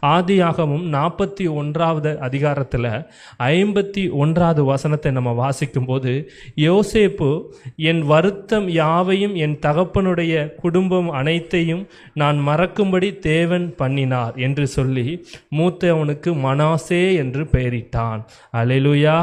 ஆதியாகமம் 41வது அதிகாரத்தில் 51வது வசனத்தை நம்ம வாசிக்கும் போது, யோசேப்பு என் வருத்தம் யாவையும் என் தகப்பனுடைய குடும்பம் அனைத்தையும் நான் மறக்கும்படி தேவன் பண்ணினார் என்று சொல்லி மூத்தவனுக்கு மனாசே என்று பெயரிட்டான். அல்லேலூயா.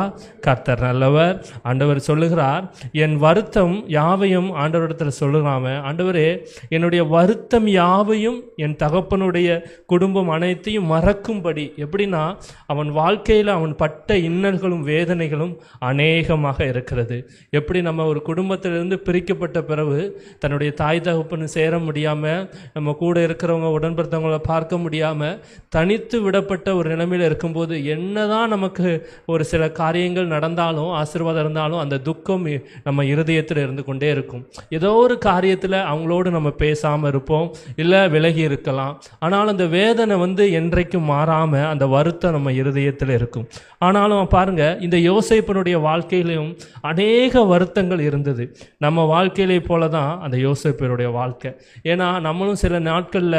கர்த்தர் நல்லவர். ஆண்டவர் சொல்லுகிறார், என் வருத்தம் யாவையும் ஆண்டவரிடத்தில் சொல்லுறாம, ஆண்டவரே என்னுடைய வருத்தம் யாவையும் என் தகப்பனுடைய குடும்பம் அனைத்தையும் மறக்கும்படி. எப்படின்னா, அவன் வாழ்க்கையில் அவன் பட்ட இன்னல்களும் வேதனைகளும் அநேகமாக இருக்கிறது. எப்படி நம்ம ஒரு குடும்பத்திலிருந்து பிரிக்கப்பட்ட பிறகு தன்னுடைய தாய் தகப்பன்னு சேர முடியாமல், நம்ம கூட இருக்கிறவங்க உடன்பிறந்தவங்களை பார்க்க முடியாமல் தனித்து விடப்பட்ட ஒரு நிலைமையில் இருக்கும்போது, என்னதான் நமக்கு ஒரு சில காரியங்கள் நடந்தாலும் ஆசீர்வாதம் இருந்தாலும் அந்த துக்கம் நம்ம இருதயத்தில் இருந்து கொண்டே இருக்கும். ஏதோ ஒரு காரியத்தில் அவங்களோடு நம்ம பேசாமல் இருப்போம், இல்லை விலகி இருக்கலாம். ஆனால் அந்த வேதனை என்றைக்கும் மாறாமல் அந்த வருத்தம் நம்ம இருதயத்தில் இருக்கும். ஆனாலும் பாருங்க, இந்த யோசேப்பினுடைய வாழ்க்கையிலும் அநேக வருத்தங்கள் இருந்தது. நம்ம வாழ்க்கையிலே போல தான் அந்த யோசேப்பினுடைய வாழ்க்கை. ஏன்னா நம்மளும் சில நாட்களில்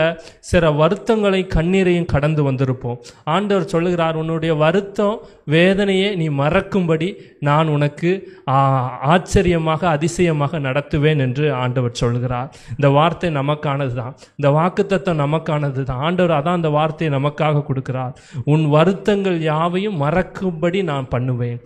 சில வருத்தங்களை கண்ணீரையும் கடந்து வந்திருப்போம். ஆண்டவர் சொல்லுகிறார், உன்னுடைய வருத்தம் வேதனையை நீ மறக்கும்படி நான் உனக்கு ஆச்சரியமாக அதிசயமாக நடத்துவேன் என்று ஆண்டவர் சொல்கிறார். இந்த வார்த்தை நமக்கானது தான், இந்த வாக்குத்தத்தம் நமக்கானது தான். ஆண்டவர் அதான் அந்த வார்த்தையை நமக்காக கொடுக்கிறார். உன் வருத்தங்கள் யாவையும் மறக்கும்படி நான் பண்ணுவேன்.